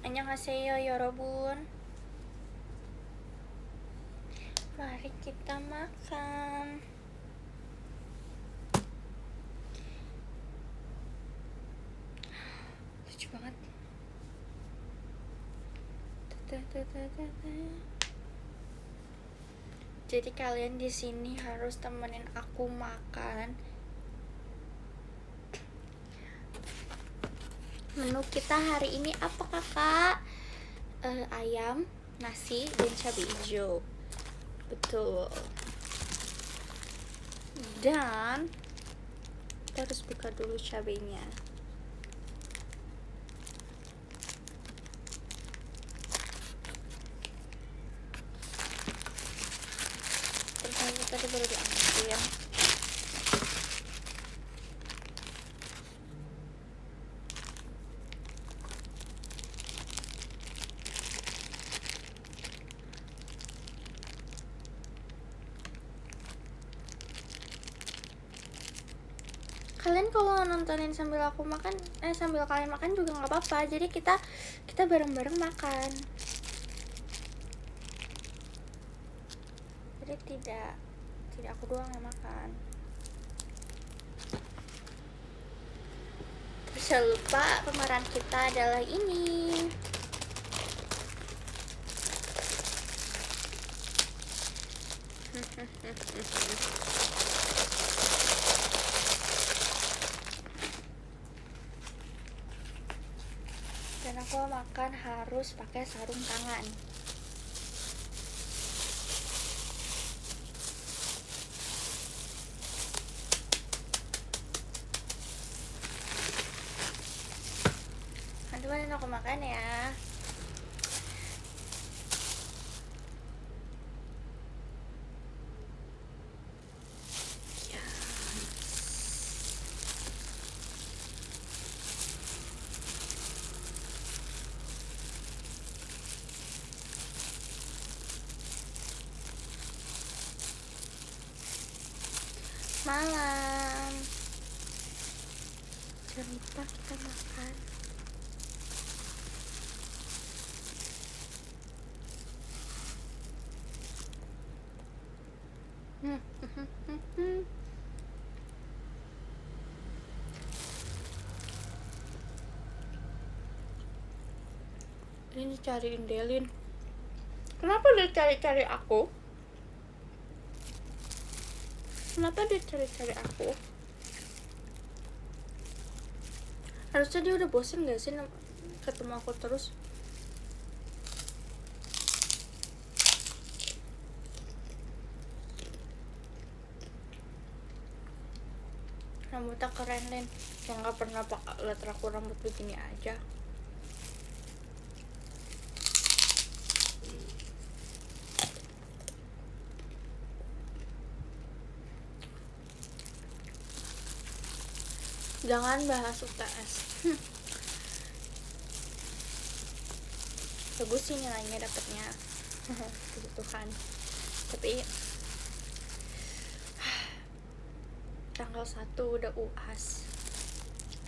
Annyeonghaseyo yorobun. Mari kita makan. Lucu banget. Jadi kalian di sini harus temenin aku makan. Menu kita hari ini apa kakak? Ayam, nasi, dan cabai hijau. Betul. Dan kita harus buka dulu cabainya. Ternyata tadi baru diambil. Kalian kalau nontonin sambil aku makan, sambil kalian makan juga nggak apa-apa. Jadi kita bareng-bareng makan. Jadi tidak aku doang yang makan. Terus jangan lupa pemeran kita adalah ini. Dan aku makan harus pakai sarung tangan. Teman-teman, aku makan ya. Malam. Jangan lupa kita makan. Ini cariin Delin. Kenapa dia cari-cari aku? Kenapa dia cari-cari aku? Harusnya dia udah bosen gak sih ketemu aku terus? Rambutnya keren, Len. Yang gak pernah liat aku rambut begini aja. Jangan bahas UTS. Bagus sih nilainya dapetnya. Puji Tuhan. Tapi tanggal 1 udah UAS.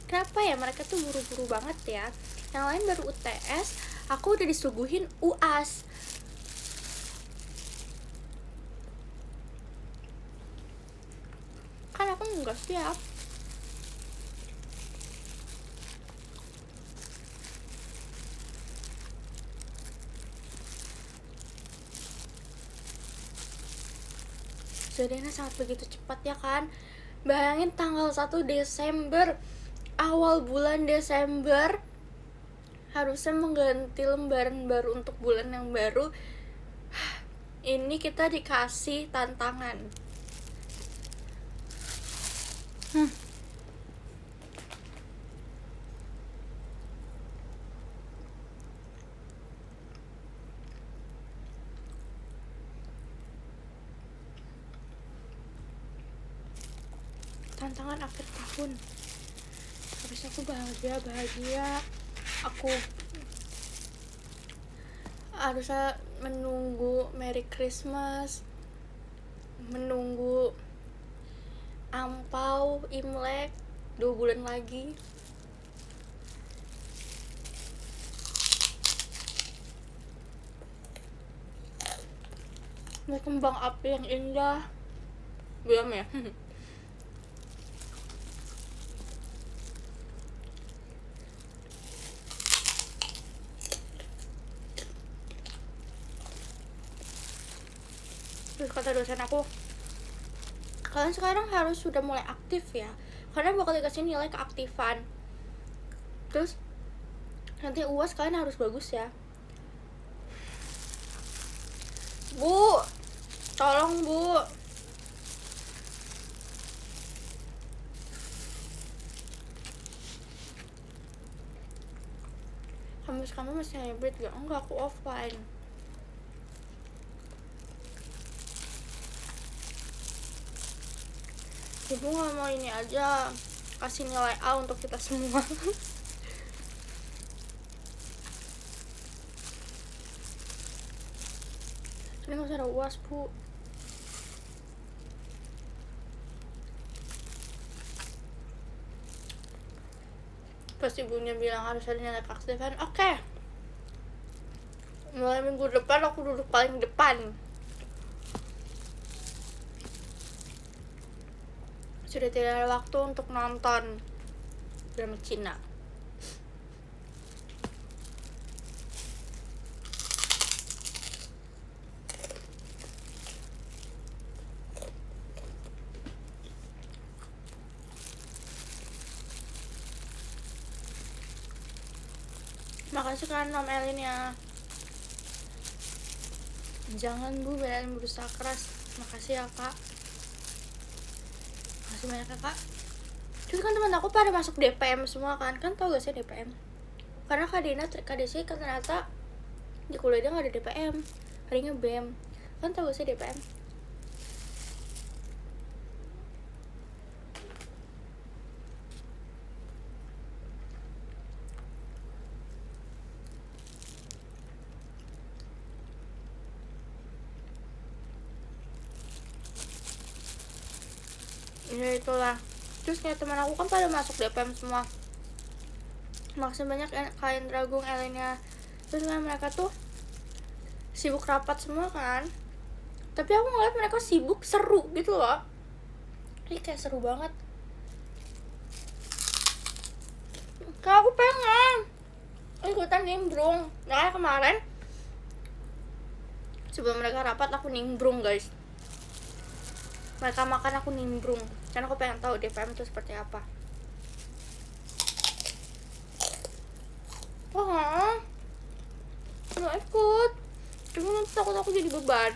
Kenapa ya mereka tuh buru-buru banget ya? Yang lain baru UTS, aku udah disuguhin UAS. Kan aku nggak siap. Kejadiannya sangat begitu cepat ya kan. Bayangin tanggal 1 Desember, awal bulan Desember, harusnya mengganti lembaran baru untuk bulan yang baru. Ini kita dikasih tantangan. Tantangan akhir tahun. Harusnya aku bahagia. Aku harusnya menunggu Merry Christmas, menunggu ampau Imlek 2 bulan lagi. Ada kembang api yang indah. Belum ya? Terus kata dosen aku, kalian sekarang harus sudah mulai aktif ya, karena bakal dikasih nilai keaktifan. Terus nanti UAS kalian harus bagus ya. Bu, tolong bu. Kamu masih hybrid gak? Enggak, aku offline. Ibu gak mau ini aja, kasih nilai A untuk kita semua. Ini gak usah ada UAS bu. Pas ibunya bilang harus ada nilai keaktifan, oke. Mulai minggu depan aku duduk paling depan. Sudah tidak ada waktu untuk nonton drama Cina. Makasih kan Om Elin ya. Jangan bu, belain berusaha keras. Makasih ya kak. Makasih banyak ya kak. Terus kan teman aku pada masuk DPM semua kan tau gak sih DPM? Karena Kak Desi kan ternyata di kuliah dia gak ada DPM, adanya BEM. Kan tau gak sih DPM? Ya itulah. Terus kayak teman aku kan pada masuk DPM semua. Makasih banyak Kak Indra Gung, Elena. Terus kan mereka tuh sibuk rapat semua kan, tapi aku ngeliat mereka sibuk seru gitu loh. Ini kayak seru banget. Kayak aku pengen ikutan nimbrung. Nah kayak kemarin sebelum mereka rapat aku nimbrung guys. Mereka makan aku nimbrung karena aku pengen tahu DPM itu seperti apa. Wah, nggak ikut. Cuma nanti takut aku jadi beban.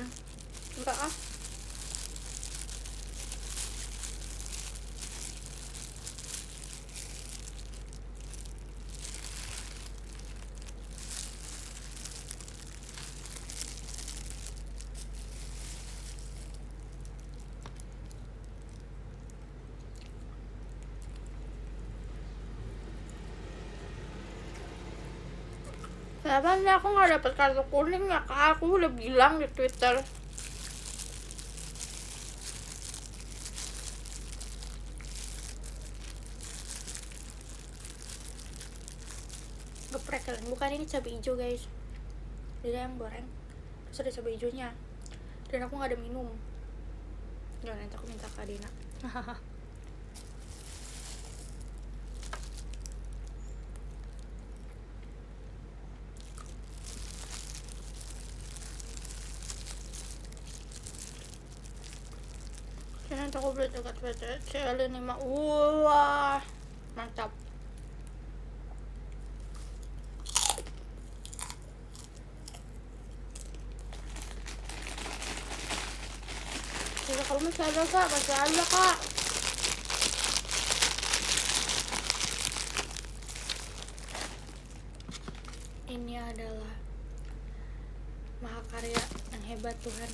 Enggak ah. Kenapa nih aku gak dapet kartu kuning ya kak? Aku udah bilang di Twitter. Geprek kalian, bukan ini cabai hijau guys. Dia yang goreng, terus ada cabai hijaunya. Dan aku gak ada minum. Gak, nanti aku minta Kak Dina. Nanti aku beli dekat CL5. Wah, mantap. Jadi kalau masih ada kak, masih ada kak. Ini adalah mahakarya yang hebat Tuhan.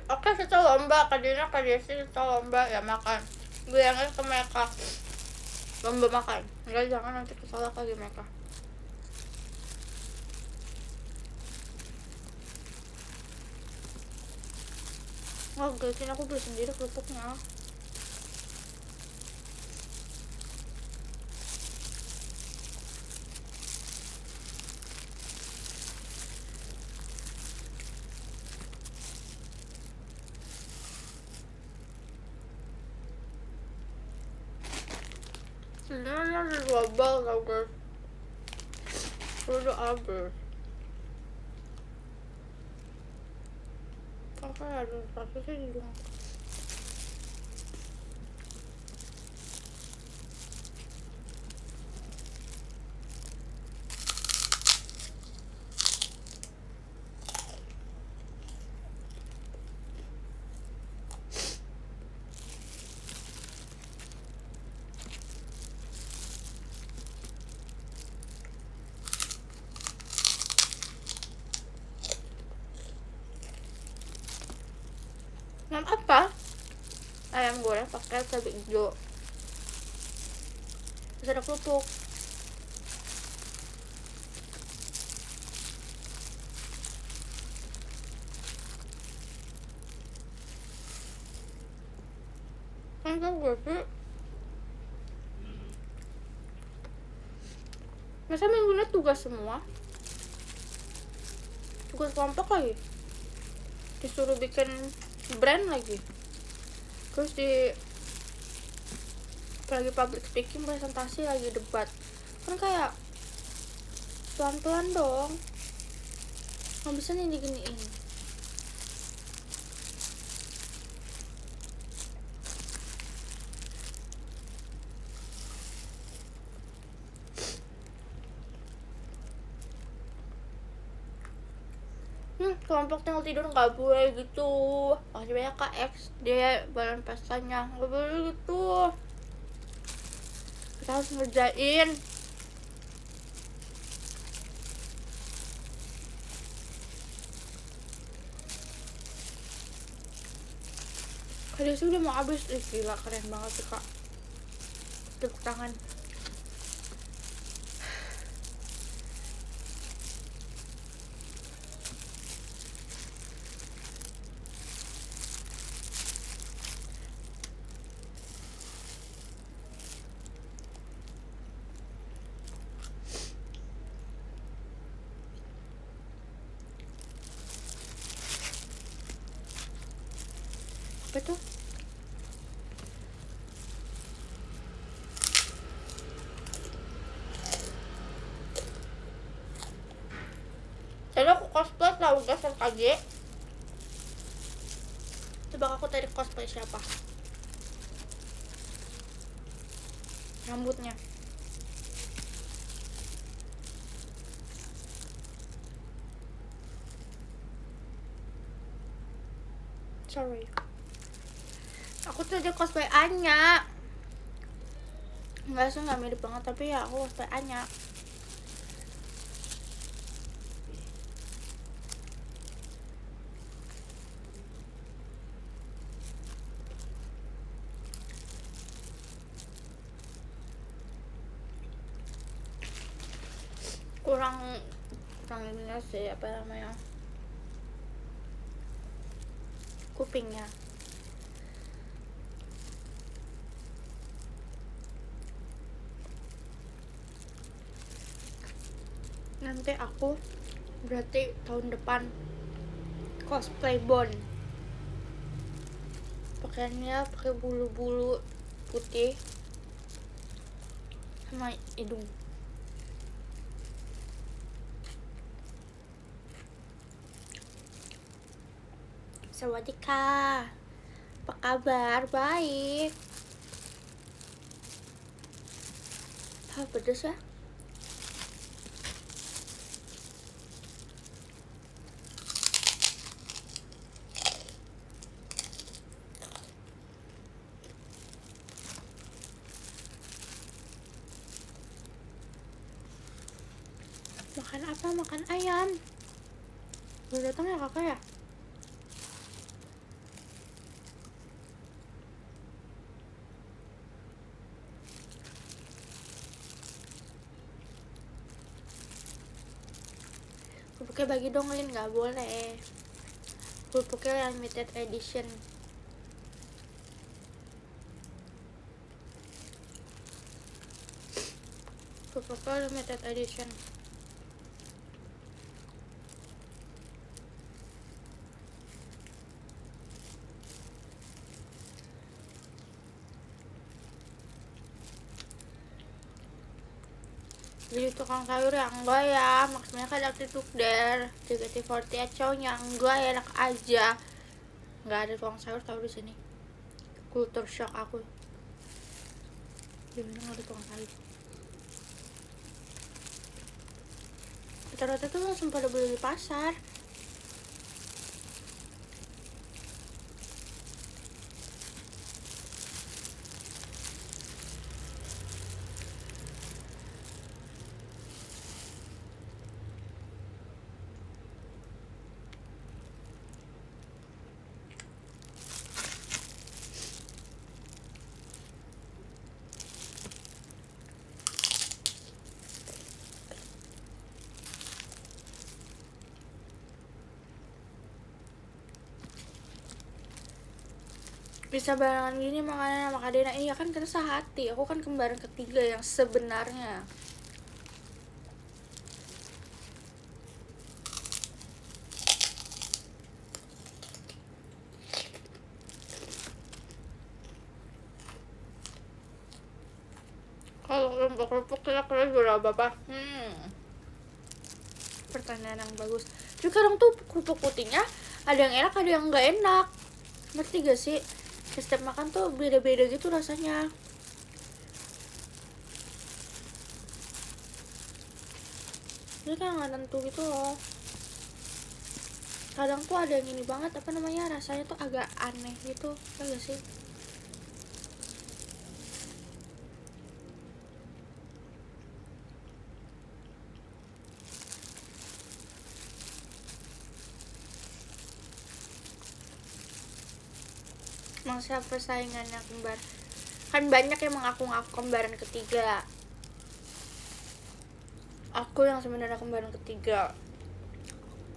Oke, kita lomba. Kak Dina, Kak Desi, kita lomba ya makan. Bilangin ke mereka lomba makan. Enggak, jangan nanti kesalah lagi mereka. Oh guys, ini aku beli sendiri kerupuknya. Sebenarnya ada 2 bal tau guys. Udah habis. Oke, ada satu sih di rumah. Nam apa? Ayam goreng pakai cabai hijau. Terus ada kerupuk. Kan gue sih. Masa minggunya tugas semua? Tugas kelompok lagi? Disuruh bikin brand lagi? Terus lagi public speaking, presentasi, lagi debat. Kan kayak pelan-pelan dong. Nggak bisa nih diginiin. Kelompok tinggal tidur nggak boleh gitu. Masih banyak KX dia balan pestanya, nggak boleh gitu. Kita harus ngerjain. Kali sih udah mau habis. Gila, keren banget sih kak. Tepuk tangan. Apa tuh? Tadi aku cosplay tau guys, SKJ. Coba aku tadi cosplay siapa? Rambutnya. Sorry. Aku tuh aja cosplay Anya. Enggak sih, nggak mirip banget, tapi ya aku cosplay Anya. kurang ininya sih, apa namanya, kupingnya. Nanti aku berarti tahun depan cosplay Bond, pakaiannya pakai bulu-bulu putih sama hidung. Sawadika, apa kabar? Baik. Pedes ya. Makan apa? Makan ayam. Baru datang ya kakak ya? kerupuknya bagi dong, Lin. Nggak boleh, kerupuknya limited edition. Kerupuknya limited edition. Jadi tukang sayur ya enggak ya, maksudnya kan ada tukder JKT48 cowoknya enggak ya, enak aja. Nggak ada tukang sayur tahu di sini. Kultur shock aku. Gimana nggak ada tukang sayur? Rata-rata tuh langsung pada beli di pasar. Bisa barengan gini makanan sama Kak Dena. Iya kan, kita sehati. Aku kan kembaran ketiga yang sebenarnya. Kalau kerupuk kira-kira jual apa? Pertanyaan yang bagus. Jadi kadang tuh kerupuk putihnya ada yang enak, ada yang nggak enak. Ngerti gak sih? Setiap makan tuh beda-beda gitu rasanya. Jadi kan nggak tentu gitu loh. Kadang tuh ada yang ini banget, apa namanya, rasanya tuh agak aneh gitu, ya gak sih? Emang siapa saingannya kembar? Kan banyak yang mengaku-ngaku kembaran ketiga. Aku yang sebenarnya kembaran ketiga.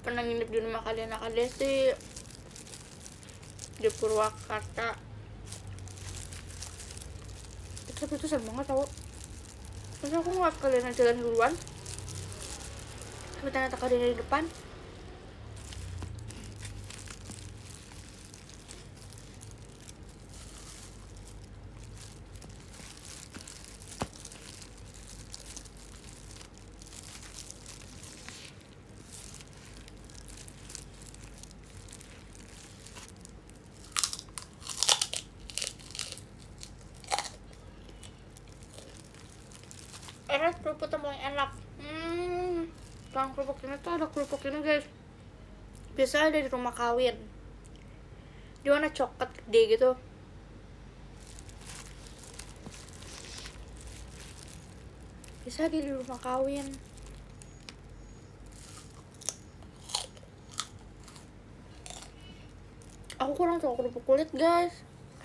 Pernah nginep di rumah kalian sih di Purwakarta. Tapi itu serem banget tau. Terus aku ngeliat kalian jalan duluan, tapi ternyata kalian di depan. Enak, kerupuk paling enak. Tukang kerupuk ini tuh ada kerupuk ini guys. Biasanya ada di rumah kawin. Dia warna coklat gede gitu. Bisa di rumah kawin. Aku kurang suka kerupuk kulit guys.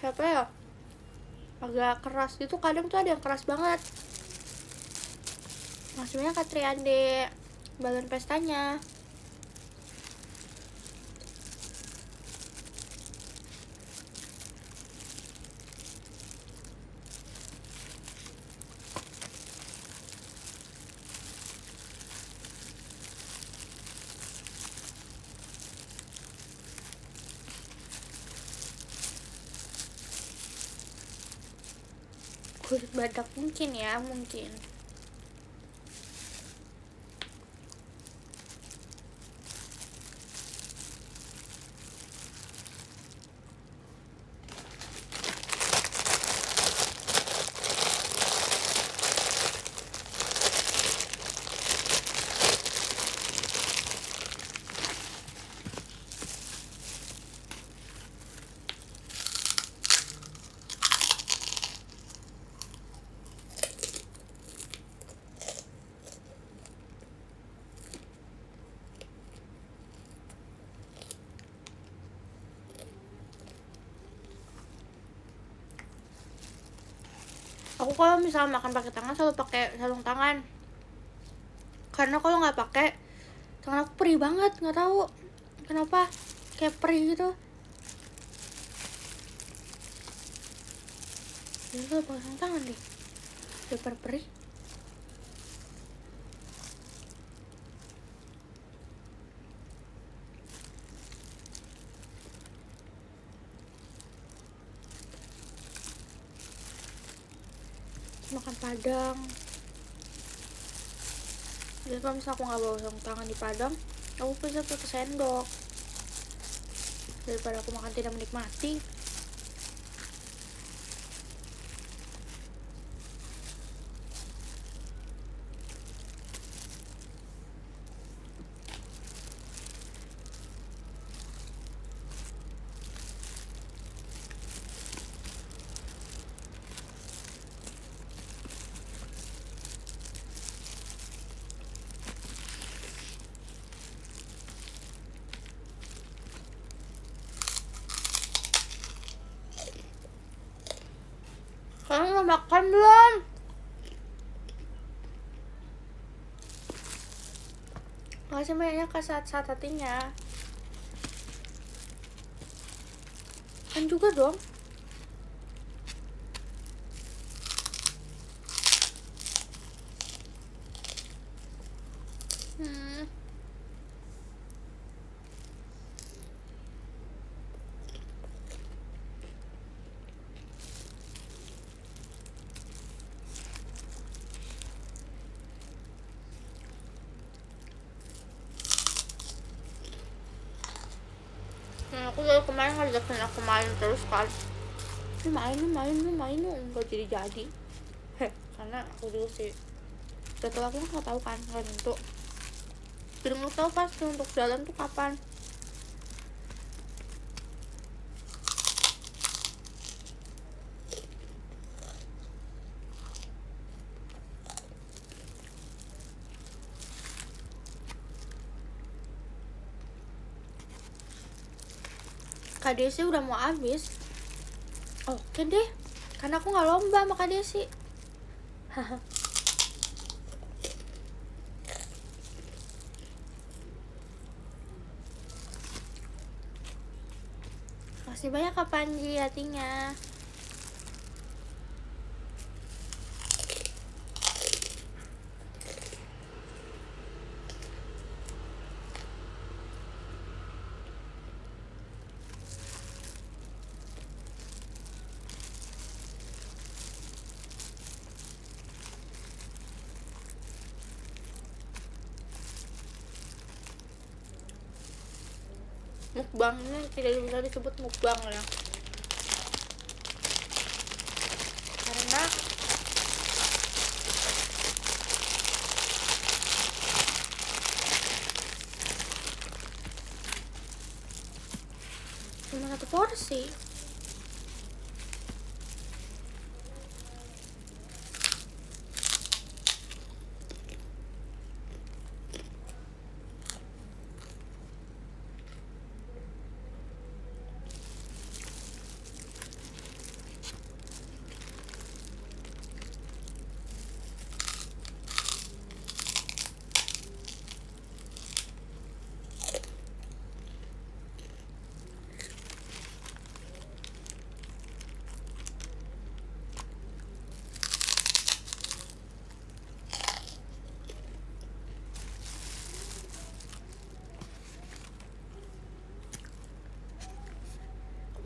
Siapa ya? Agak keras gitu, kadang tuh ada yang keras banget. Maksudnya Katriande balon pestanya. Kulit badak mungkin ya, mungkin. Aku kalau misalnya makan pakai tangan selalu pakai sarung tangan, karena kalau nggak pakai tangan aku perih banget, nggak tahu kenapa, kayak perih gitu. Jadi kalau pasang tangan deh daripada perih. Makan Padang. Jadi kalau misalnya aku nggak bawa sarung tangan di Padang, aku bisa pakai sendok daripada aku makan tidak menikmati. Kalian udah makan belum? Makasih banyaknya ke saat-saat hatinya. Kan juga dong. Aku dari kemarin ngajakin aku main terus kan. Main nggak jadi. Karena aku dulu sih jadwal aku nggak tahu kan untuk belum tahu pasti untuk jalan tuh kapan. Kak Desi udah mau habis. Oke deh, karena aku nggak lomba sama Kak Desi. Masih banyak Kak Panji hatinya. Mukbang ini tidak bisa disebut mukbang ya, karena cuma satu porsi.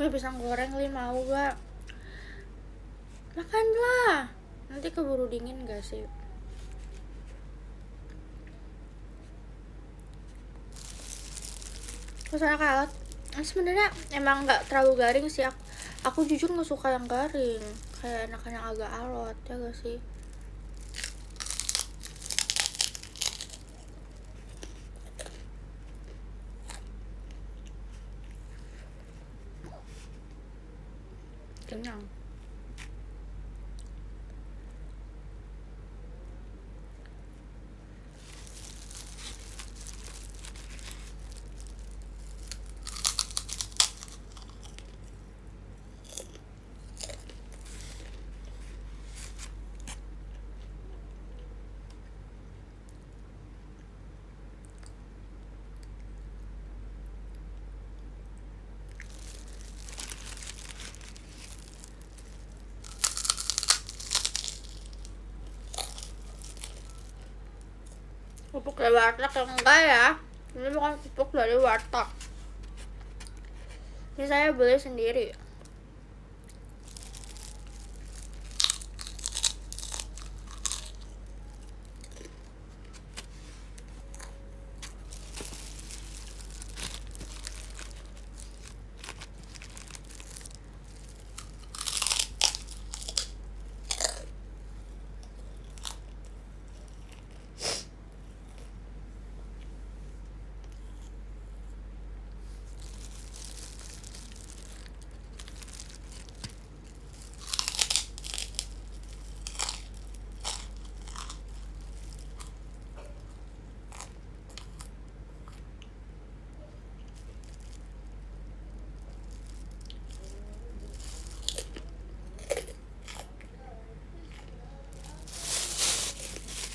Gue pisang goreng Lin, mau gak? Makanlah, nanti keburu dingin gak sih? Masalah kalot sebenarnya emang nggak terlalu garing sih. Aku jujur nggak suka yang garing, kayak enakan yang agak alot ya gak sih? Kenyang. pupuk dari warteg yang enggak ya, ini bukan pupuk dari warteg, ini saya beli sendiri.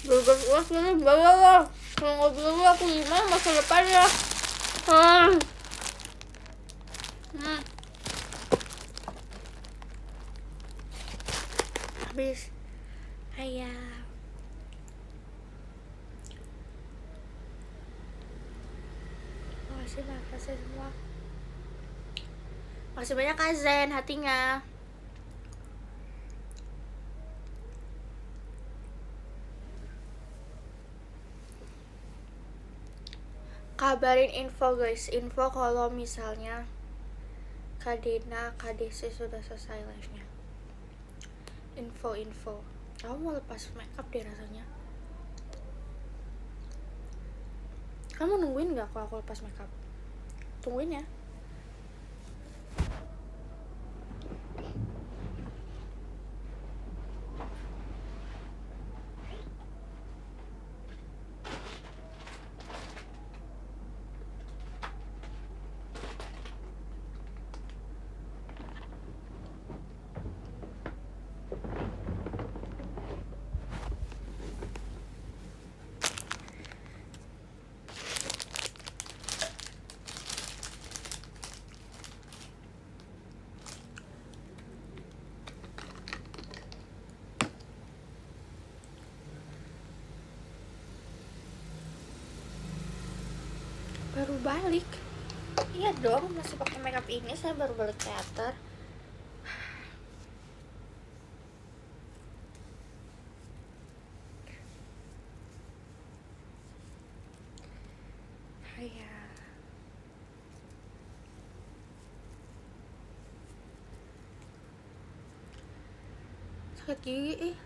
Burger uas ini bawa lah, kalau nggak beli aku gimana masa depannya. Habis ayam. Makasih semua. Makasih banyak Kak Zen hatinya. Kabarin info guys, info kalau misalnya Kak Dina, Kak Desi sudah selesai live-nya. Info. Kamu mau lepas makeup deh rasanya. Kamu nungguin gak kalau aku lepas makeup? Tungguin ya. Baru balik. Iya dong, masih pakai makeup ini, saya baru balik teater. Iya. Sakit gigi ih.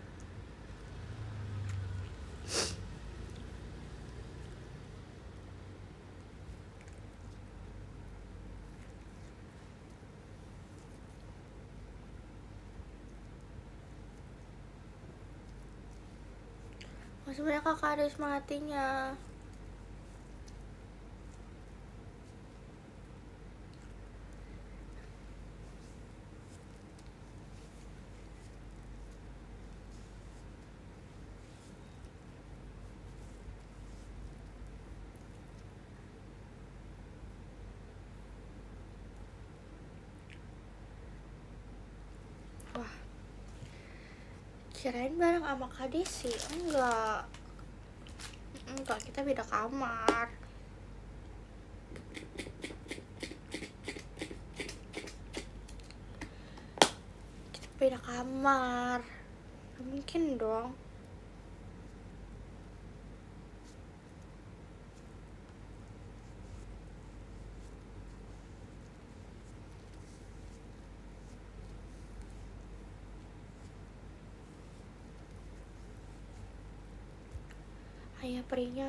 Masih banyak kakak ada semangatinya. Wah, kirain bareng sama Kak Desi. Enggak, kita beda kamar. Beda kamar, gak mungkin dong. Ayah perinya.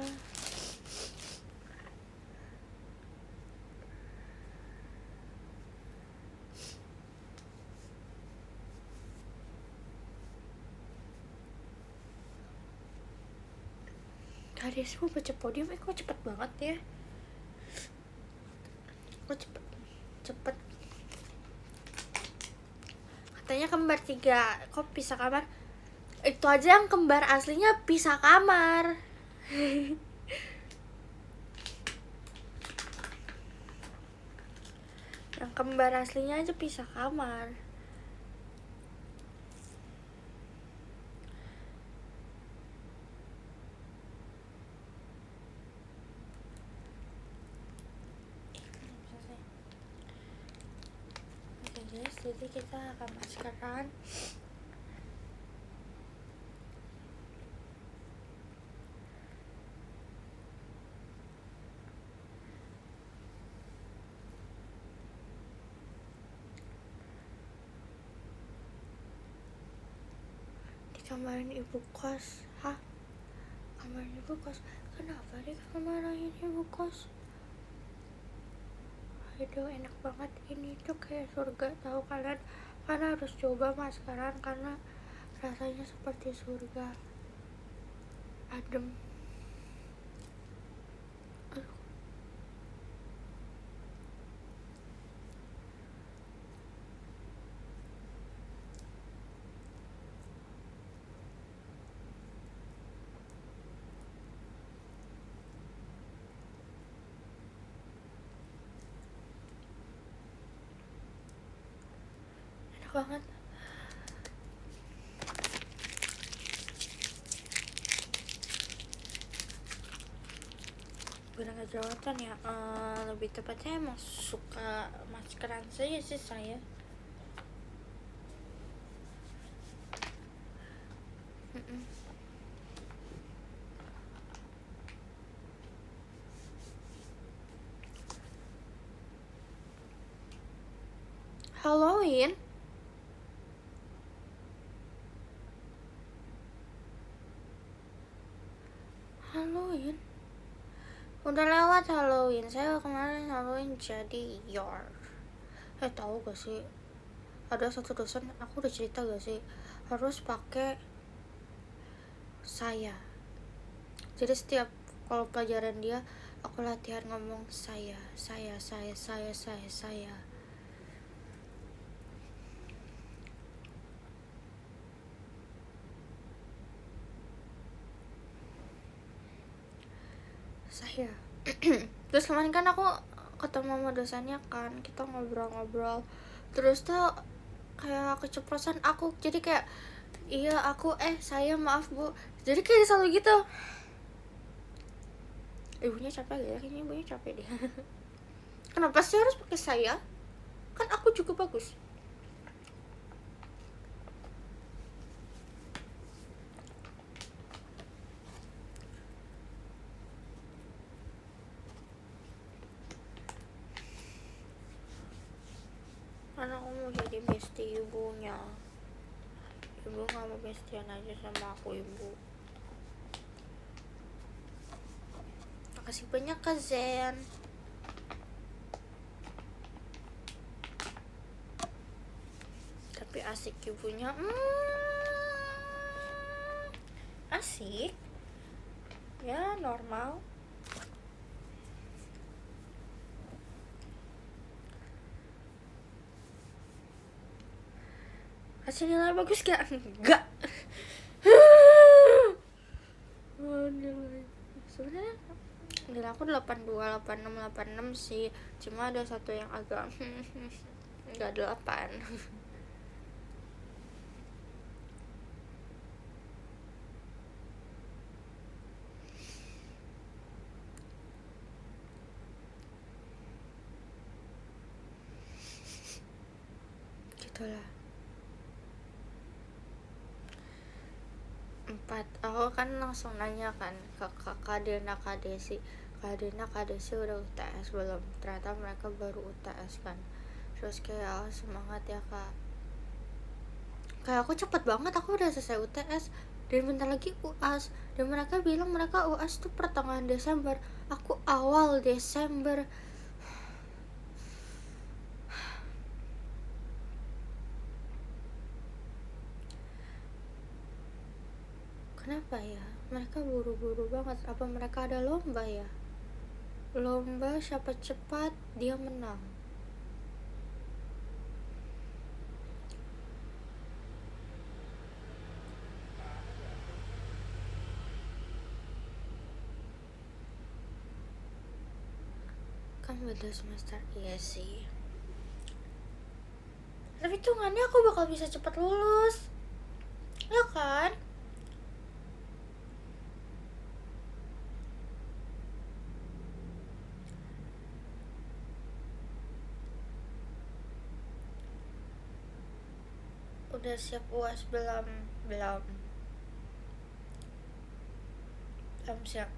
Kak Desi mau baca podium, kok cepet banget ya. Kok cepet. Katanya kembar 3, kok pisah kamar? Itu aja yang kembar aslinya pisah kamar. Yang kembar aslinya aja pisah kamar. guys, jadi kita akan maskerkan. Di kamarin ibu kos. Hah? Kamarin ibu kos? Kenapa di kamarin ibu kos? Aduh, enak banget, ini tuh kayak surga, tahu kalian? Karena harus coba maskeran karena rasanya seperti surga. Adem. Aduh. Enak banget. Bukan gak jerawatan ya, lebih tepatnya emang suka maskeran saja sih saya. Halloween? Halloween? Udah lewat Halloween. Saya kemarin Halloween jadi tahu gak sih? Ada satu dosen, aku udah cerita gak sih? Harus pakai saya. Jadi setiap kalau pelajaran dia, aku latihan ngomong saya. Terus kemarin kan aku ketemu sama dosennya kan, kita ngobrol-ngobrol, terus tuh kayak keceplosan aku, jadi kayak iya aku saya maaf bu, jadi kayak selalu gitu. Ibunya capek ya, kayaknya ibunya capek deh. Kenapa sih harus pakai saya? Kan aku juga bagus. Karena aku mau jadi bestie ibunya. Ibu gak mau bestian aja sama aku, ibu. Makasih banyak Kak Zen. Tapi asik ibunya. Asik. Ya normal. Kasih nilai bagus gak? Enggak. Nilai sebenarnya nilai aku 82, 86, 86 sih. Cuma ada satu yang agak enggak 8. Gitulah. 4. Aku kan langsung nanya kan ke kakak Dena, Kak Desi. Kak Dena, Kak Desi udah UTS belum? Ternyata mereka baru UTS kan. Terus kayak semangat ya kak. Kayak aku cepet banget, aku udah selesai UTS dan bentar lagi UAS. Dan mereka bilang mereka UAS tuh pertengahan Desember, aku awal Desember. Kenapa ya? Mereka buru-buru banget. Apa mereka ada lomba ya? Lomba siapa cepat dia menang. Kan beda semester, iya sih. Tapi hitungannya aku bakal bisa cepat lulus, ya kan? Udah siap UAS belum? Belum siap.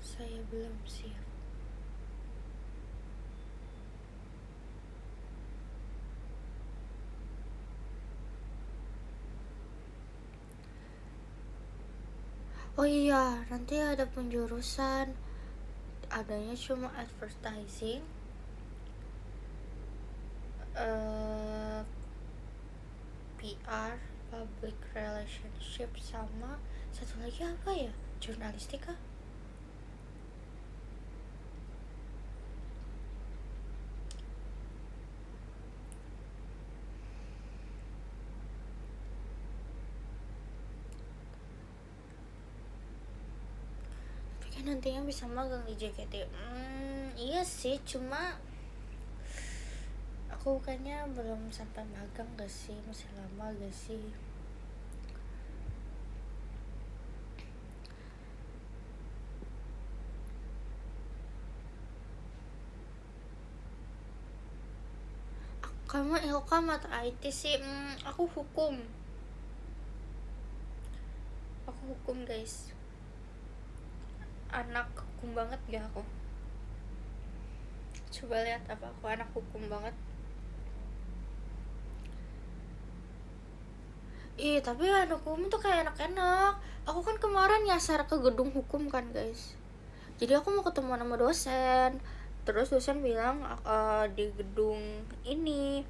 Saya belum siap. Oh iya, nanti ada penjurusan, adanya cuma advertising, PR, public relationship, sama satu lagi apa ya, jurnalistik kah? Tapi kan nantinya bisa magang di JKT. Iya sih, cuma aku kayaknya belum sampai magang gak sih, masih lama gak sih? Kamu ilkom atau IT sih? Aku hukum. Aku hukum guys. Anak hukum banget gak aku? Coba lihat apa aku anak hukum banget. Ih, tapi anak hukum tuh kayak enak-enak. Aku kan kemarin nyasar ke gedung hukum kan guys. Jadi aku mau ketemu sama dosen. Terus dosen bilang di gedung ini.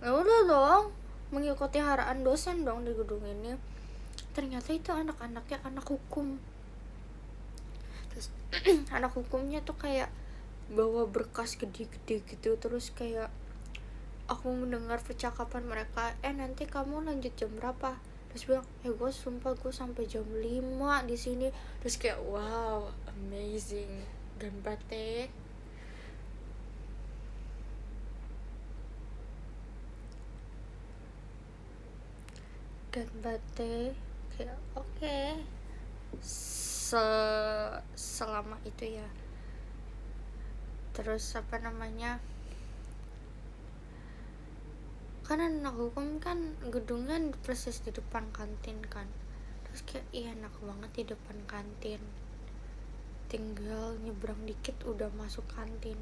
Ya udah dong, mengikuti arahan dosen dong di gedung ini. Ternyata itu anak-anaknya anak hukum. Terus anak hukumnya tuh kayak bawa berkas gede-gede gitu. Terus kayak aku mendengar percakapan mereka, nanti kamu lanjut jam berapa? Terus bilang, gue sumpah gue sampai jam 5 di sini. Terus kayak wow, amazing, ganbate. Kayak oke. Selama itu ya. Terus apa namanya, karena anak hukum kan gedungnya persis di depan kantin kan. Terus kayak enak banget di depan kantin, tinggal nyebrang dikit udah masuk kantin.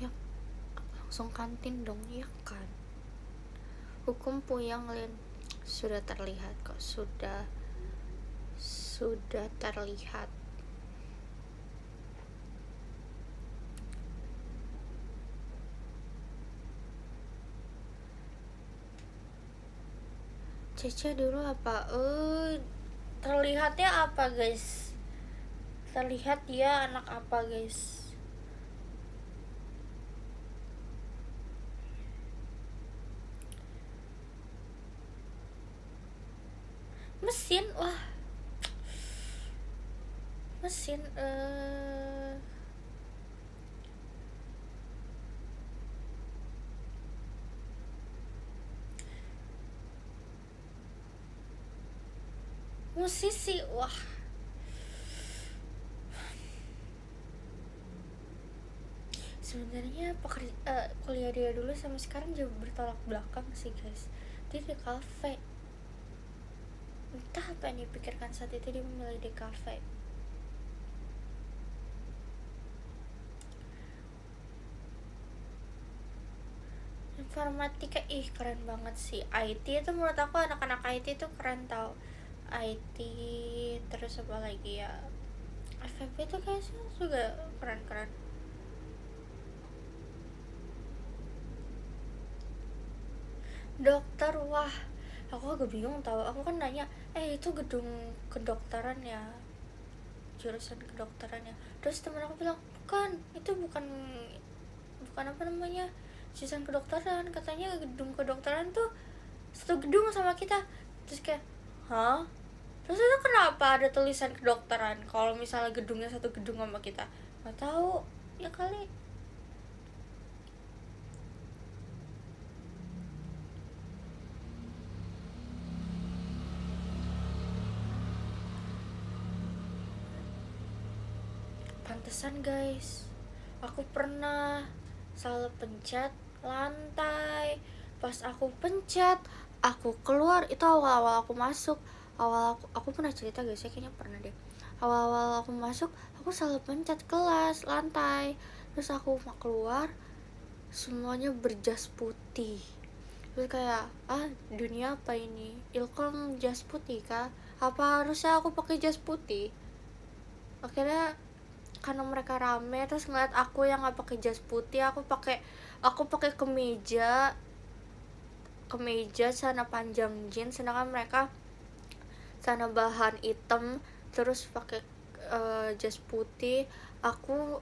Ya langsung kantin dong ya kan. Hukum Puyang Lin, sudah terlihat kok, sudah terlihat. Cece dulu apa? Terlihatnya apa guys? Terlihat dia anak apa guys? Mesin, wah. Mesin, musisi, wah. Sebenarnya kuliah dia dulu sama sekarang jauh bertolak belakang sih guys. Dia di kafe, entah apa yang dipikirkan saat itu dia memilih di kafe. Informatika, keren banget sih. IT itu menurut aku anak-anak IT itu keren tau. IT, terus apa lagi ya, FFP itu kayaknya juga keren-keren. Dokter, wah, aku agak bingung tau. Aku kan nanya, itu gedung kedokteran ya, jurusan kedokteran ya. Terus temen aku bilang, bukan, itu bukan apa namanya, jurusan kedokteran. Katanya gedung kedokteran tuh satu gedung sama kita. Terus kayak, hah? Terus itu kenapa ada tulisan kedokteran kalau misalnya gedungnya satu gedung sama kita? Nggak tahu ya kali. Pantesan guys, aku pernah salah pencet lantai. Pas aku pencet, aku keluar. Itu awal-awal aku masuk. Aku pernah cerita guys ya, kayaknya pernah deh. Awal-awal aku masuk, aku salah pencet kelas lantai. Terus aku mau keluar, semuanya berjas putih. Terus kayak, dunia apa ini? Ilkom jas putih kah? Apa harusnya aku pakai jas putih? Akhirnya karena mereka rame, terus ngeliat aku yang nggak pakai jas putih, aku pakai kemeja celana panjang jeans, sedangkan mereka celana bahan hitam terus pakai jas putih. Aku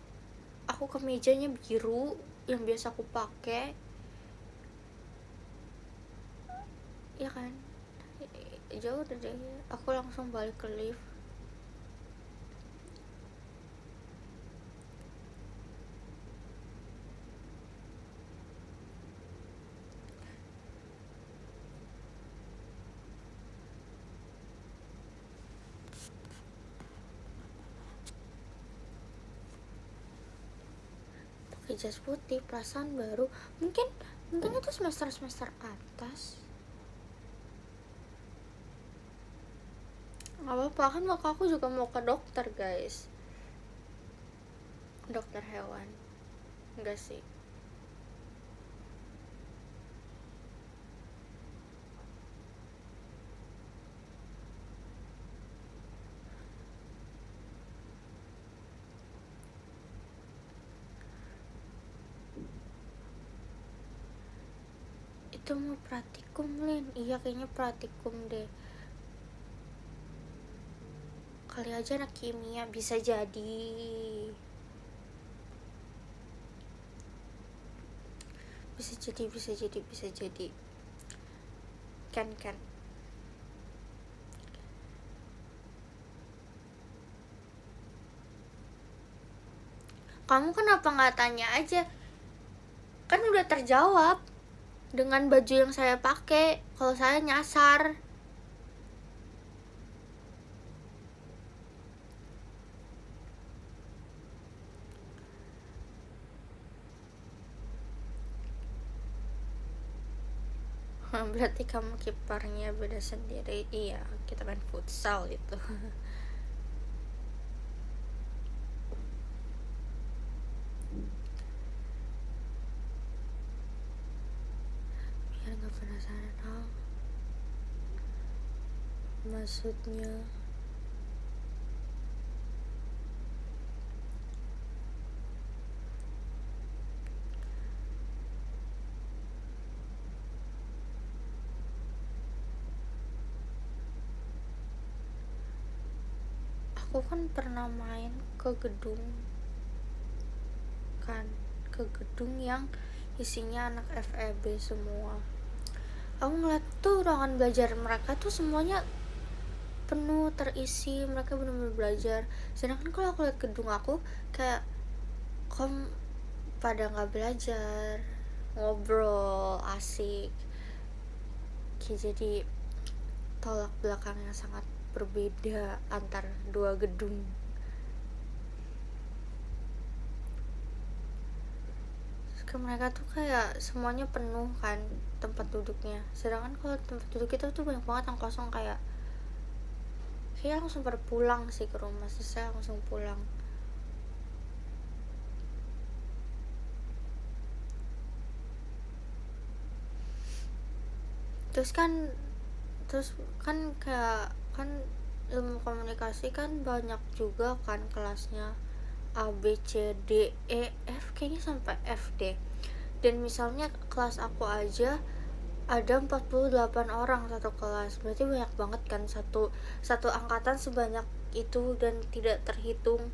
kemejanya biru yang biasa aku pakai, ya kan. Jauh udah deh, aku langsung balik ke lift. Pakai jas putih, perasaan baru. Mungkin itu semester atas. Gak apa-apa, kan aku juga mau ke dokter guys, dokter hewan. Enggak sih, itu mau praktikum Lin. Iya kayaknya praktikum deh, kali aja anak kimia. Bisa jadi kan kamu kenapa nggak tanya aja, kan udah terjawab dengan baju yang saya pakai. Kalau saya nyasar. Berarti kamu kiparnya beda sendiri. Iya, kita main futsal itu. Biar gak penasaran. Maksudnya aku kan pernah main ke gedung yang isinya anak FEB semua. Aku ngeliat tuh ruangan belajar mereka tuh semuanya penuh, terisi, mereka benar-benar belajar. Sedangkan kalau aku lihat gedung aku, kayak pada nggak belajar, ngobrol asik. Jadi tolak belakang yang sangat berbeda antar dua gedung. Mereka tuh kayak semuanya penuh kan tempat duduknya, sedangkan kalau tempat duduk kita tuh banyak banget yang kosong. Kayak langsung pada pulang sih ke rumah. Saya langsung pulang. Terus kan kayak ilmu komunikasi kan banyak juga kan kelasnya, A, B, C, D, E, F, kayaknya sampai F deh. Dan misalnya kelas aku aja ada 48 orang satu kelas. Berarti banyak banget kan, satu angkatan sebanyak itu dan tidak terhitung.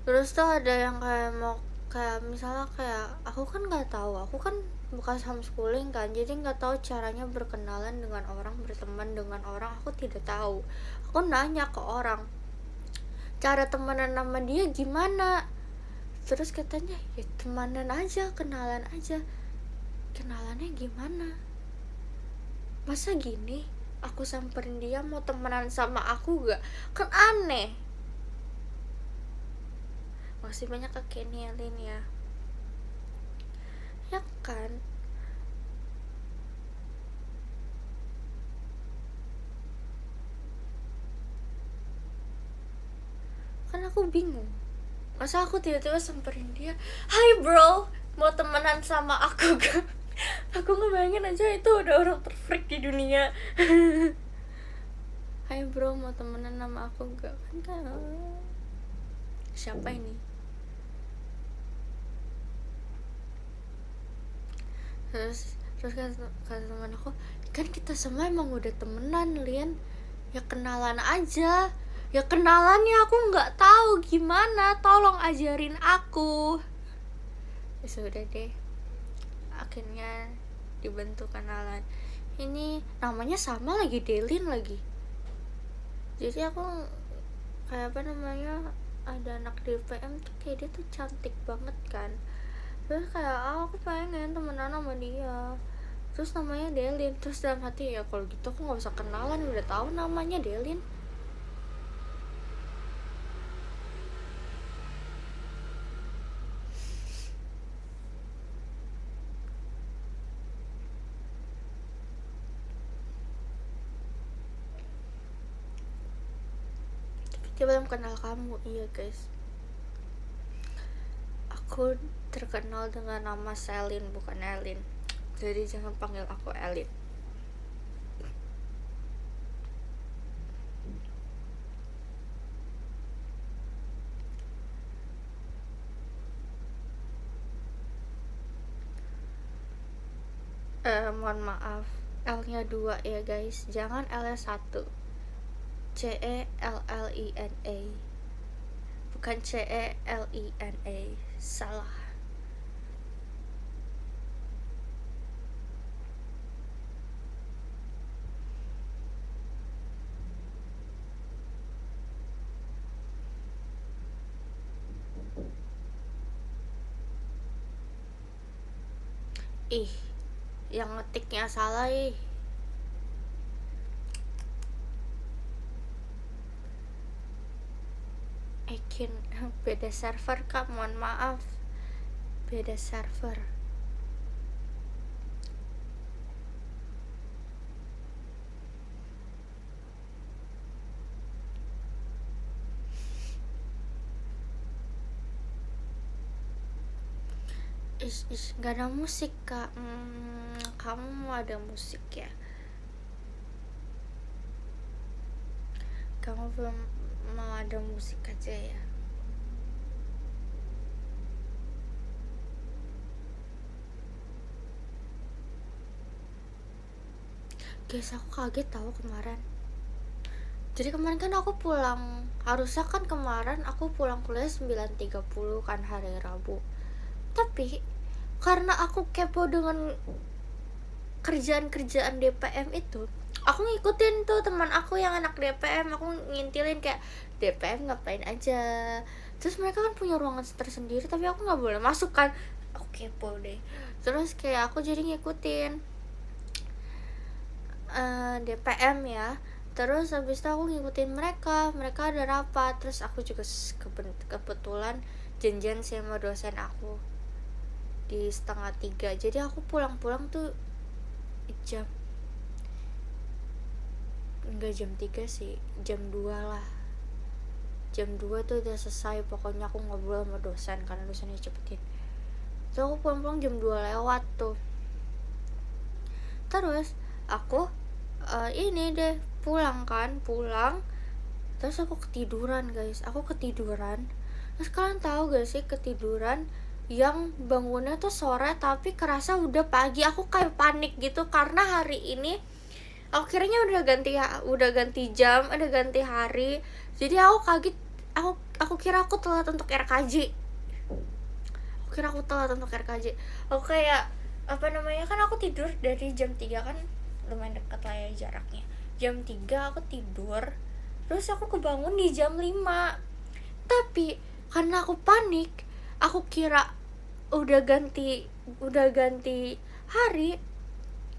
Terus tuh ada yang kayak misalnya kayak aku kan nggak tahu, aku kan bekas homeschooling kan, jadi nggak tahu caranya berkenalan dengan orang, berteman dengan orang. Aku tidak tahu. Aku nanya ke orang, cara temenan sama dia gimana? Terus katanya ya temanan aja, kenalan aja. Kenalannya gimana? Masa gini aku samperin dia mau temenan sama aku gak? Kan aneh. Makasih banyak ke Kenny Elin ya kan. Kan aku bingung, masa aku tiba-tiba samperin dia, "Hai bro, mau temenan sama aku gak?" Aku ngebayangin aja itu udah orang terfreak di dunia. "Hai bro, mau temenan sama aku gak?" Kan siapa ini? Terus kata teman aku, "Kan kita semua emang udah temenan, Lin. Ya kenalan aja." "Ya kenalannya aku nggak tahu gimana, tolong ajarin aku." Ya sudah deh, akhirnya dibentuk kenalan. Ini namanya sama lagi, Delin lagi. Jadi aku kayak apa namanya, ada anak DPM tuh kayak dia tuh cantik banget kan. Terus kayak aku pengen temenan sama dia. Terus namanya Delin. Terus dalam hati, ya kalau gitu aku nggak usah kenalan, udah tahu namanya Delin. Dia belum kenal kamu. Iya guys, aku terkenal dengan nama Selin, bukan Elin. Jadi jangan panggil aku Elin. Mohon maaf, L-nya 2 ya guys, jangan L-nya 1. CELLINA, bukan CELINA. Salah. Ih, yang ngetiknya salah ih. Ekin, beda server kak, mohon maaf, beda server. Gak ada musik kak. Kamu mau ada musik ya? Kamu belum mau ada musik aja ya? Guys, aku kaget tahu kemarin. Jadi kemarin kan aku pulang, harusnya kan kemarin aku pulang kuliah 9.30 kan, hari Rabu. Tapi karena aku kepo dengan kerjaan-kerjaan DPM itu, aku ngikutin tuh teman aku yang anak DPM. Aku ngintilin kayak, DPM ngapain aja. Terus mereka kan punya ruangan tersendiri, tapi aku nggak boleh masuk kan. Aku kepo deh. Terus kayak aku jadi ngikutin DPM ya. Terus habis itu aku ngikutin mereka ada rapat. Terus aku juga kebetulan janjian sama dosen aku di 2:30. Jadi aku pulang tuh enggak jam 3 sih, jam 2 lah. Jam 2 tuh udah selesai. Pokoknya aku ngobrol sama dosen karena dosennya cepetin. Terus aku pulang jam 2 lewat tuh. Terus aku ini deh pulang. Terus aku ketiduran guys. Terus kalian tahu gak sih ketiduran yang bangunnya tuh sore tapi kerasa udah pagi. Aku kayak panik gitu karena hari ini aku kiranya udah ganti jam, udah ganti hari. Jadi aku kaget. Aku kira aku telat untuk RKJ. Aku kayak apa namanya, kan aku tidur dari jam 3 kan, lumayan dekat lah ya jaraknya. Jam 3 aku tidur, terus aku kebangun di jam 5. Tapi karena aku panik, aku kira udah ganti hari.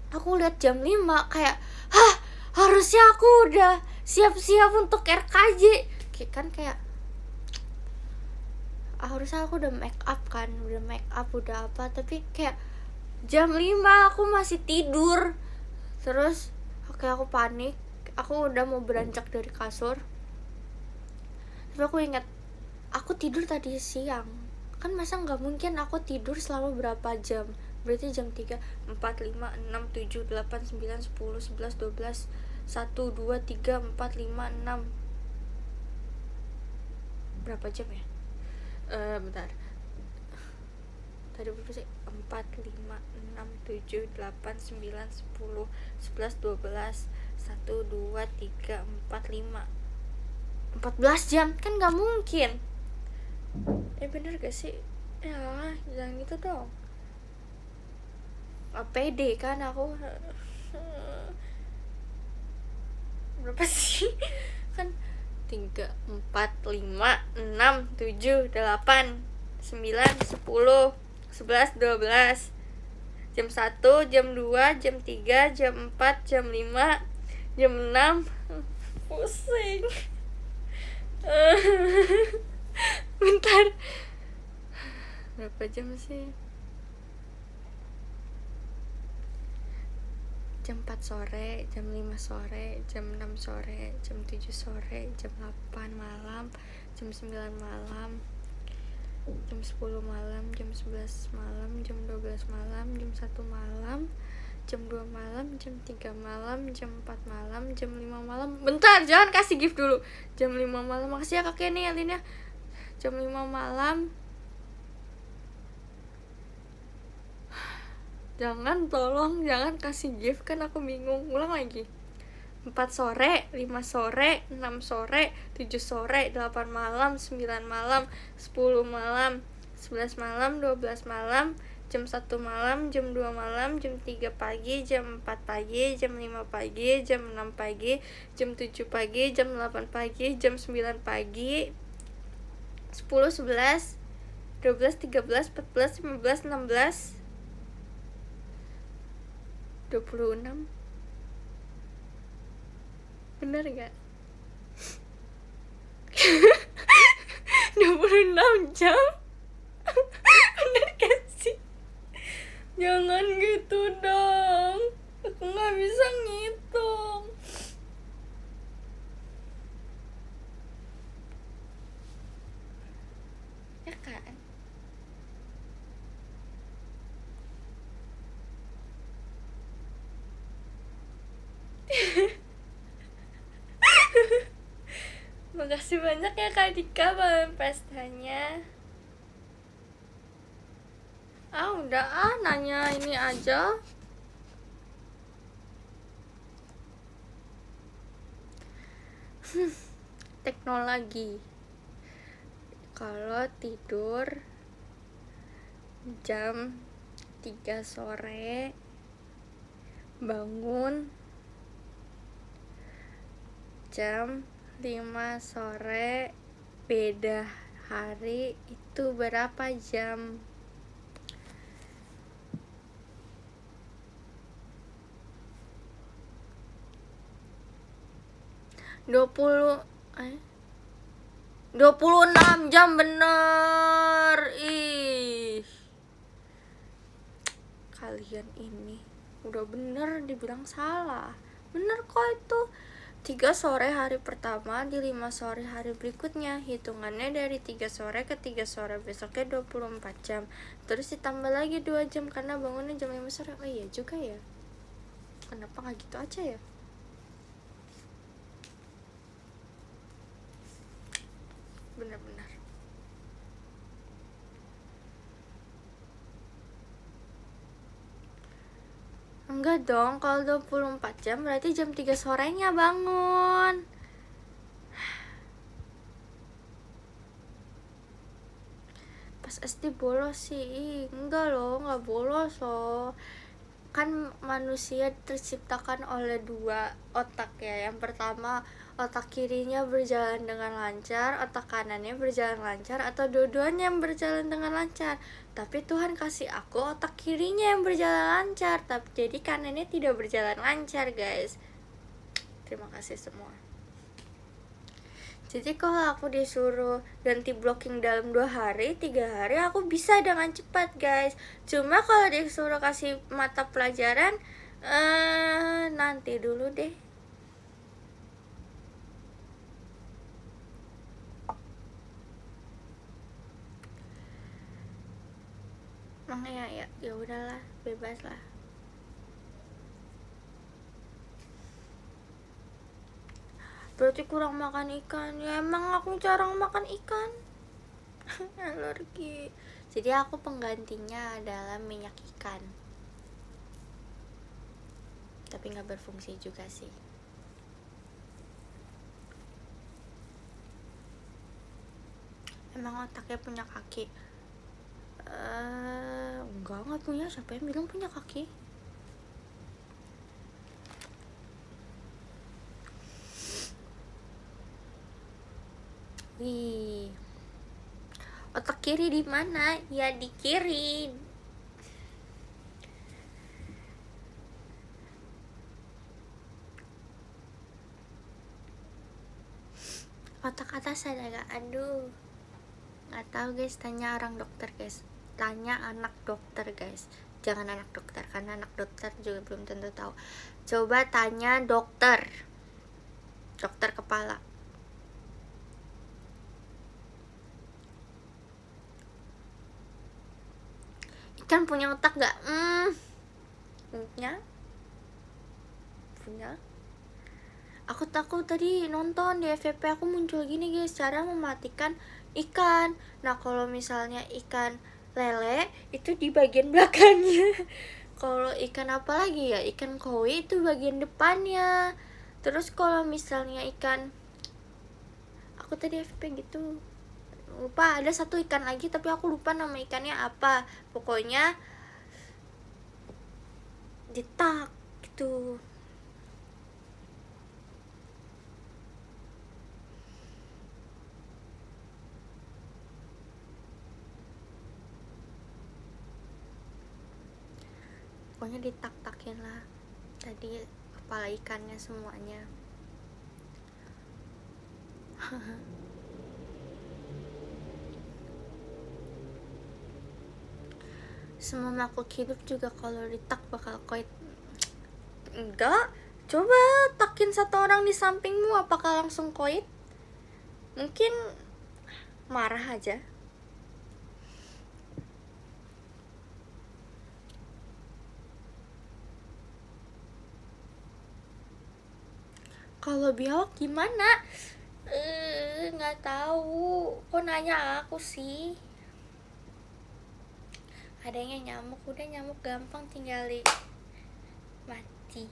Aku lihat jam 5 kayak, harusnya aku udah siap-siap untuk RKJ. Kan kayak harusnya aku udah make up kan, udah apa, tapi kayak jam 5 aku masih tidur. Terus aku panik, aku udah mau beranjak dari kasur, tapi aku ingat aku tidur tadi siang kan, masa nggak mungkin aku tidur selama berapa jam, berarti jam 3, 4, 5, 6, 7, 8, 9, 10, 11, 12, 1, 2, 3, 4, 5, 6, berapa jam ya? Bentar, tadi berapa sih? 4, 5, 6, 7, 8, 9, 10, 11, 12, 1, 2, 3, 4, 5, 14 jam kan nggak mungkin. Bener gak sih? Ya jangan gitu dong, pede kan aku. Berapa sih? Kan 3, 4, 5, 6, 7, 8, 9, 10, 11, 12, jam 1, jam 2, jam 3, jam 4, jam 5, jam 6. Pusing. Bentar, berapa jam sih? Jam 4 sore, jam 5 sore, jam 6 sore, jam 7 sore, jam 8 malam, jam 9 malam, jam 10 malam, jam 11 malam, jam 12 malam, jam 1 malam, jam 2 malam, jam 3 malam, jam 4 malam, jam 5 malam. Bentar, jangan kasih gift dulu. Jam 5 malam, makasih ya kakek nih Alinnya. Jam 5 malam. Jangan, tolong jangan kasih gift, kan aku bingung. Ulang lagi. 4 sore, 5 sore, 6 sore, 7 sore, 8 malam, 9 malam, 10 malam, 11 malam, 12 malam, jam 1 malam, jam 2 malam, jam 3 pagi, jam 4 pagi, jam 5 pagi, jam 6 pagi, jam 7 pagi, jam 8 pagi, jam 9 pagi, 10, 11, 12, 13, 14, 15, 16, 26. Bener gak? 26 jam. Bener gak sih? Jangan gitu dong, aku gak bisa ngitung. Ya kan? Makasih banyak ya Kak Dika bangun pestanya. Udah nanya ini aja. Teknologi. Kalau tidur jam 3 sore, bangun jam 5 sore, beda hari itu berapa jam? Dua puluh 26 jam bener. Ih, kalian ini udah bener dibilang salah. Bener kok itu. 3 sore hari pertama di 5 sore hari berikutnya. Hitungannya dari 3 sore ke 3 sore besoknya 24 jam. Terus ditambah lagi 2 jam karena bangunnya jam 5 sore. Oh iya juga ya. Kenapa gak gitu aja ya? Benar-benar. Enggak dong, kalau 24 jam berarti jam 3 sorenya bangun. Pas SD bolos sih. Enggak loh, enggak bolos loh. Kan manusia terciptakan oleh 2 otak ya. Yang pertama, otak kirinya berjalan dengan lancar, otak kanannya berjalan lancar, atau dua-duanya yang berjalan dengan lancar. Tapi Tuhan kasih aku otak kirinya yang berjalan lancar, tapi jadi kanannya tidak berjalan lancar, guys. Terima kasih semua. Jadi kalau aku disuruh ganti blocking dalam 2 hari, 3 hari, aku bisa dengan cepat guys. Cuma kalau disuruh kasih mata pelajaran, nanti dulu deh. Makanya ya udahlah, bebas lah. Berarti kurang makan ikan. Ya emang aku jarang makan ikan. Alergi. Jadi aku penggantinya adalah minyak ikan. Tapi nggak berfungsi juga sih. Emang otaknya punya kaki? Enggak punya. Siapa yang bilang punya kaki? Wih, otak kiri di mana? Ya di kiri. Otak atas ada gak? Aduh, nggak tahu guys. Tanya orang dokter guys. Tanya anak dokter guys. Jangan anak dokter, karena anak dokter juga belum tentu tahu. Coba tanya dokter kepala. Ikan punya otak gak? Punya. Aku takut tadi nonton di FVP aku muncul gini guys, cara mematikan ikan. Nah kalau misalnya ikan lele itu di bagian belakangnya. Kalau ikan apa lagi ya, ikan koi itu bagian depannya. Terus kalau misalnya ikan, aku tadi FVP gitu lupa, ada satu ikan lagi tapi aku lupa nama ikannya apa. Pokoknya ditak gitu. Pokoknya ditak-takin lah tadi kepala ikannya semuanya. Semua makhluk hidup juga kalau ditak bakal koit. Enggak, coba takin satu orang di sampingmu, apakah langsung koit? Mungkin marah aja. Kalau biawak gimana? Nggak tahu. Kok nanya aku sih? Adanya nyamuk, udah nyamuk gampang tinggal mati.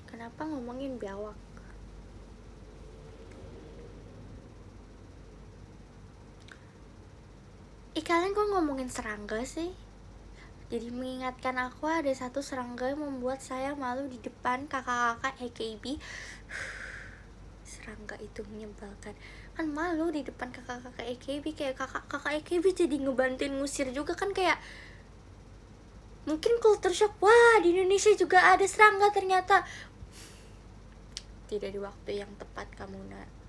Kenapa ngomongin biawak? Kalian kok ngomongin serangga sih? Jadi mengingatkan aku ada satu serangga yang membuat saya malu di depan kakak-kakak AKB. Serangga itu menyebalkan. Kan malu di depan kakak-kakak AKB, kayak kakak-kakak AKB jadi ngebantuin ngusir juga kan, kayak mungkin culture shock. Wah, di Indonesia juga ada serangga ternyata. Tidak di waktu yang tepat kamu nak.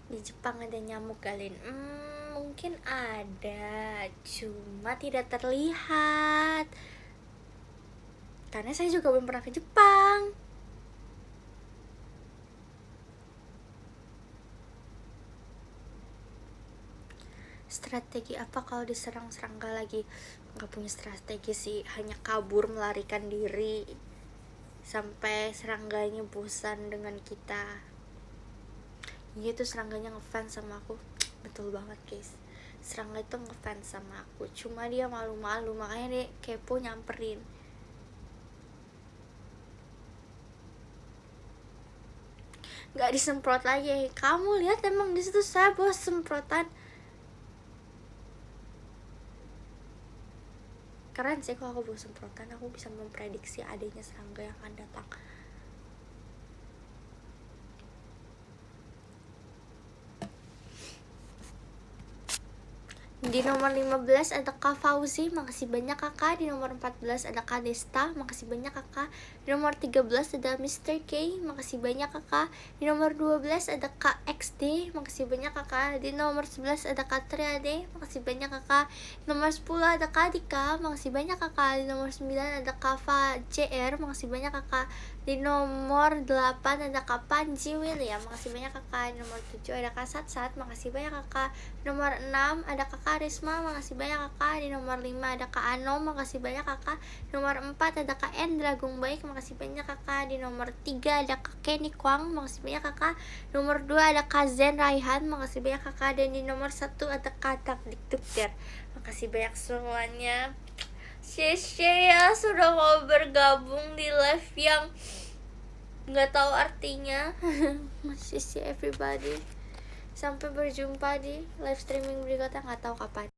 Di Jepang ada nyamuk kalian? Mungkin ada, cuma tidak terlihat karena saya juga belum pernah ke Jepang. Strategi apa kalau diserang serangga lagi? Nggak punya strategi sih, hanya kabur, melarikan diri sampai serangganya bosan dengan kita. Gitu, serangganya ngefans sama aku. Betul banget guys, serangga itu ngefans sama aku, cuma dia malu-malu, makanya dia kepo nyamperin. nggak disemprot lagi. Kamu lihat emang di situ saya bawa semprotan. Keren sih kalau aku bawa semprotan, aku bisa memprediksi adanya serangga yang akan datang. Di nomor 15 ada Kak Fauzi, makasih banyak kakak. Di nomor 14 ada Kak Desta, makasih banyak kakak. Di nomor 13 ada Mr. K, makasih banyak kakak. Di nomor 12 ada Kak XD, makasih banyak kakak. Di nomor 11 ada Kak Triade, makasih banyak kakak. Di nomor 10 ada Kak Dika, makasih banyak kakak. Di nomor 9 ada Kava JR, makasih banyak kakak. Di nomor 8 ada Kak Panji William, makasih banyak kakak. Di nomor 7 ada Kak Satsat, makasih banyak kakak. Di nomor 6 ada Kakak Risma, makasih banyak kakak. Di nomor 5 ada Kak Ano, makasih banyak kakak. Di nomor 4 ada Kak Endra Gung Baik, makasih banyak kakak. Di nomor 3 ada Kak Kenny Kwang, makasih banyak kakak. Di nomor 2 ada Kak Zen Raihan, makasih banyak kakak. Dan di nomor 1 ada Kak Dikdukter, makasih banyak semuanya. Sheshe ya sudah mau bergabung di live yang nggak tahu artinya. Sheshe everybody. Sampai berjumpa di live streaming berikutnya, nggak tahu kapan.